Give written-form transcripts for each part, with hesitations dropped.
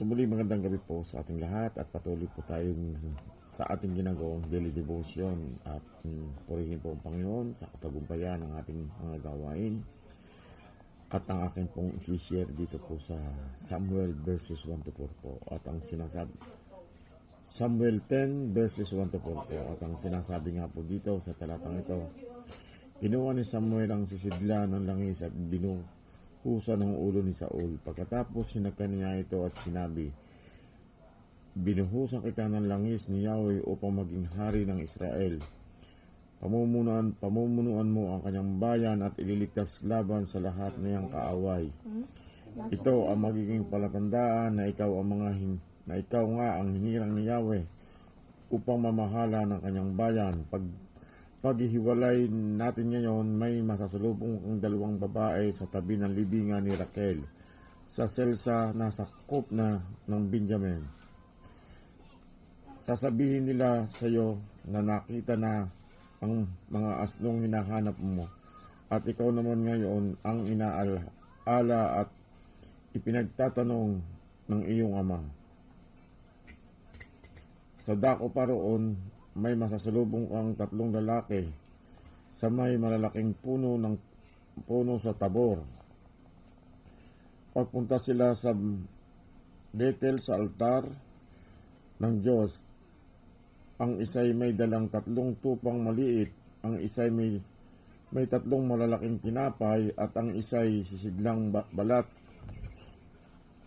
So muli magandang gabi po sa ating lahat at patuloy po tayong sa ating ginagawang daily devotion at purihin po ang Panginoon sa katagumpayan ng ating mga gawain. At ang akin pong i-share dito po sa Samuel verses 1 to 4 po at ang sinasabi Samuel 10 verses 1 to 4 po at ang sinasabi nga po dito sa talatang ito, kinuha ni Samuel ang sisidla ng langis at binuhusan ng ulo ni Saul. Pagkatapos sinagkan niya ito at sinabi, binuhusan kita ng langis ni Yahweh upang maging hari ng Israel. Pamumunuan mo ang kanyang bayan at ililigtas laban sa lahat na iyang kaaway. Ito ang magiging palatandaan na ikaw nga ang hinirang ni Yahweh upang mamahala ng kanyang bayan. Paghihiwalay natin ngayon, may masasalubong ang dalawang babae sa tabi ng libingan ni Raquel sa Selsa na sakop na ng Benjamin. Sasabihin nila sa iyo na nakita na ang mga asnong hinahanap mo at ikaw naman ngayon ang inaala at ipinagtatanong ng iyong ama. Sa dako pa roon, may masasalubong kang tatlong lalaki sa may malalaking puno sa Tabor. Pagpunta sila sa Bethel sa altar ng Diyos, ang isa'y may dalang tatlong tupang maliit, ang isa'y may tatlong malalaking tinapay, at ang isa'y sisidlang balat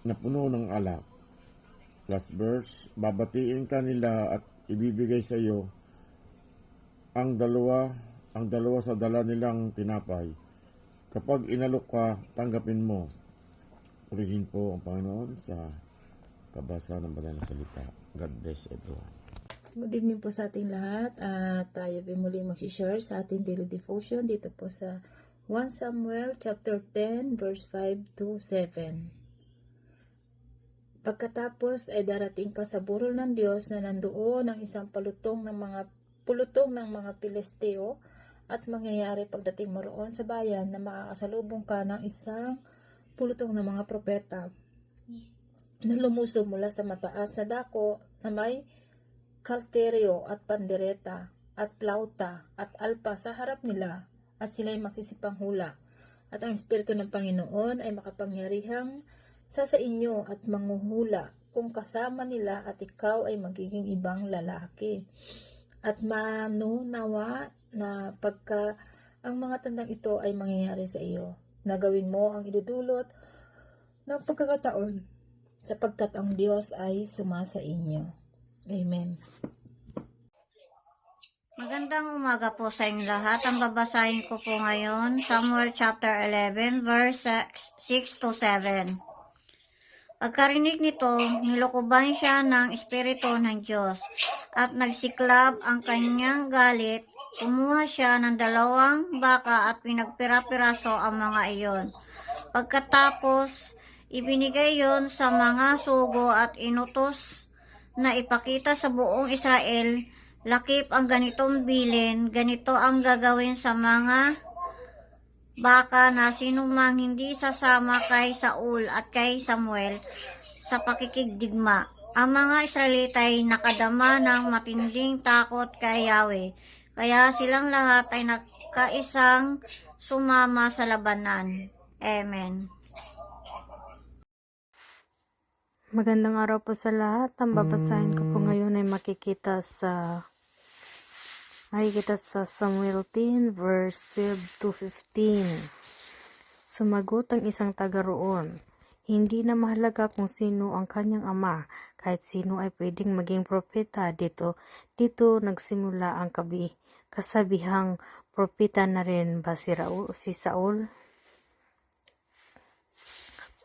na puno ng alak. Last verse, babatiin ka nila at ibibigay sa iyo ang dalawa sa dala nilang tinapay. Kapag inalok ka, tanggapin mo. Purihin po ang Panginoon sa kabasa ng banal na salita. God bless everyone. Good evening po sa ating lahat at tayo ay muli mag-share sa ating daily devotion dito po sa 1 Samuel chapter 10 verse 5 to 7. Pagkatapos ay darating ka sa burol ng Diyos na nandoon ang isang pulutong ng mga Pilisteo at mangyayari pagdating mo roon sa bayan na makakasalubong ka ng isang pulutong ng mga propeta na lumusob mula sa mataas na dako na may kalteryo at pandereta at plauta at alpa sa harap nila at sila'y magsisipanghula at ang Espiritu ng Panginoon ay makapangyarihang sa inyo at manghuhula kung kasama nila at ikaw ay magiging ibang lalaki. At manunawa na pagka ang mga tandang ito ay mangyayari sa iyo, nagawin mo ang idudulot ng pagkakataon sapagkat ang Diyos ay sumasa inyo. Amen. Magandang umaga po sa inyo lahat. Ang babasahin ko po ngayon, Samuel chapter 11, verse 6 to 7. Pagkarinig nito, nilokoban siya ng Espiritu ng Diyos at nagsiklab ang kanyang galit. Kumuha siya ng 2 baka at pinagpira-piraso ang mga iyon. Pagkatapos, ibinigay yon sa mga sugo at inutos na ipakita sa buong Israel, lakip ang ganitong bilin, ganito ang gagawin sa mga baka na sinumang hindi sasama kay Saul at kay Samuel sa pakikigdigma. Ang mga Israelita ay nakadama ng matinding takot kay Yahweh, kaya silang lahat ay nagkaisang sumama sa labanan. Amen. Magandang araw po sa lahat. Ang babasahin ko po ngayon ay makikita sa Samuel 10 verse 12 to 15. Sumagot ang isang taga roon, hindi na mahalaga kung sino ang kanyang ama, kahit sino ay pwedeng maging propeta. Dito nagsimula ang kasabihang propeta na rin ba si Saul?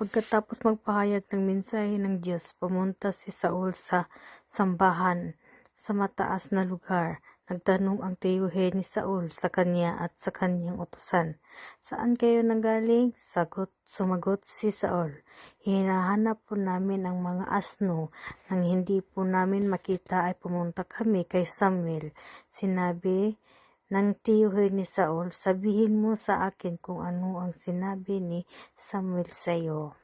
Pagkatapos magpahayag ng mensahe ng Diyos, pumunta si Saul sa sambahan sa mataas na lugar. Nagtanong ang tiyuhe ni Saul sa kanya at sa kanyang utusan, "Saan kayo nanggaling?" Sumagot si Saul, "Hinahanap po namin ang mga asno. Nang hindi po namin makita ay pumunta kami kay Samuel." Sinabi ng tiyuhe ni Saul, "Sabihin mo sa akin kung ano ang sinabi ni Samuel sa iyo."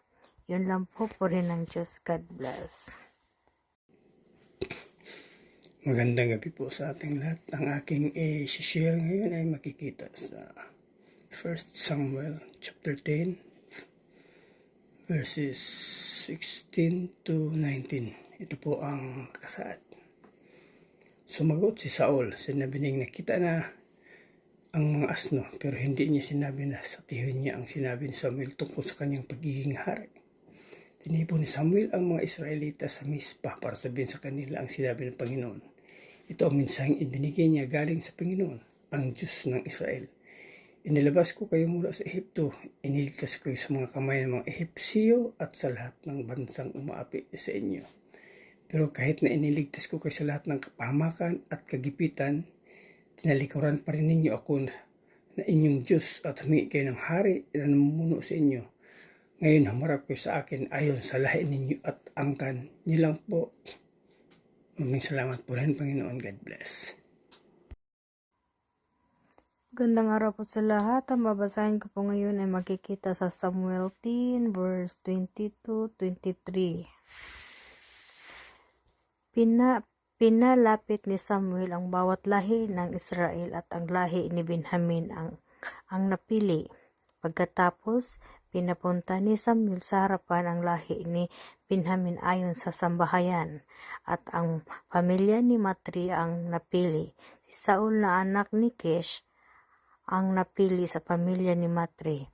Yun lang po rin ng Diyos. God bless. Magandang gabi po sa ating lahat. Ang aking i-share ngayon ay makikita sa 1 Samuel chapter 10 verses 16 to 19. Ito po ang kasaad. Sumagot si Saul, sinabi niyang nakita na ang mga asno, pero hindi niya sinabi na sa tihon niya ang sinabi ni Samuel tungkol sa kanyang pagiging hari. Tinipon ni Samuel ang mga Israelita sa Mispa para sabihin sa kanila ang sinabi ng Panginoon. Ito ang mensaheng ibinigay niya galing sa Panginoon, ang Diyos ng Israel. Inilabas ko kayo mula sa Ehipto, iniligtas ko sa mga kamay ng mga Ehipsyo at sa lahat ng bansang umaapi sa inyo. Pero kahit na iniligtas ko kayo sa lahat ng kapahamakan at kagipitan, tinalikuran pa rin ninyo ako na inyong Diyos at humingi kayo ng hari na namumuno sa inyo. Ngayon humarap kayo sa akin ayon sa lahi ninyo at angkan niyo lang po. Maraming salamat po rin, Panginoon. God bless. Gandang araw po sa lahat. Ang babasahin ko po ngayon ay makikita sa Samuel 10 verse 22-23. Pinalapit ni Samuel ang bawat lahi ng Israel at ang lahi ni Benjamin ang napili. Pagkatapos, pinapunta ni Samuel sa harapan ang lahi ni Benjamin ayon sa sambahayan at ang pamilya ni Matri ang napili. Si Saul na anak ni Kish ang napili sa pamilya ni Matri.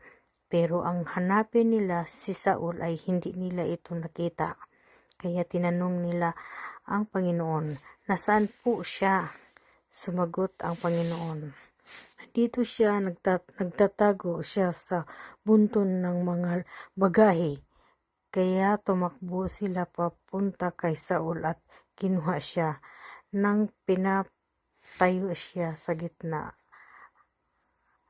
Pero ang hanapin nila si Saul ay hindi nila ito nakita. Kaya tinanong nila ang Panginoon, nasaan po siya? Sumagot ang Panginoon, dito siya, nagtatago siya sa bunton ng mga bagahe. Kaya tumakbo sila papunta kay Saul at kinuha siya. Nang pinatayo siya sa gitna,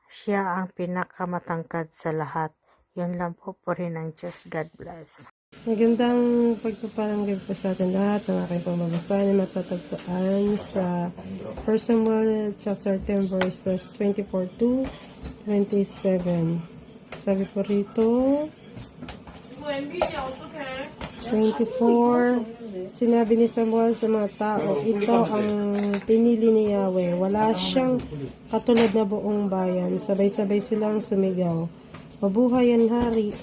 siya ang pinakamatangkad sa lahat. Yun lang po rin ang Diyos. God bless. Magandang pagpapalang gabi po sa atin lahat. Ang aking pamabasahan ay matatagpuan sa 1 Samuel chapter 10 verses 24 to 27. Sabi po rito, 24, sinabi ni Samuel sa mga tao, ito ang pinili ni Yahweh. Wala siyang katulad na buong bayan. Sabay-sabay silang sumigaw, mabuhay ang hari.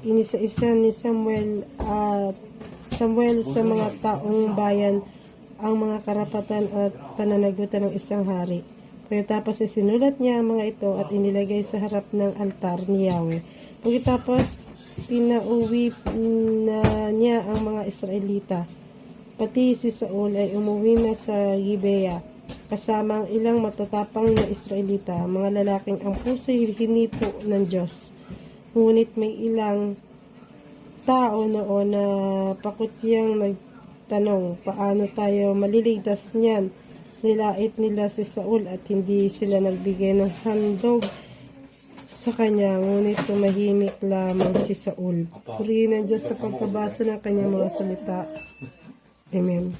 Inisa-isa ni Samuel sa mga taong bayan ang mga karapatan at pananagutan ng isang hari. Pagkatapos isinulat niya ang mga ito at inilagay sa harap ng altar ni Yahweh. Pagkatapos pinauwi na niya ang mga Israelita. Pati si Saul ay umuwi na sa Gibea kasama ang ilang matatapang na Israelita, mga lalaking ang puso'y hinipo ng Diyos. Ngunit may ilang tao noon na pakutyang nagtanong, paano tayo maliligtas niyan? Nilait nila si Saul at hindi sila nagbigay ng handog sa kanya, ngunit tumahimik lamang si Saul. Purihin ang Diyos sa pagkabasa ng kanyang mga salita. Amen.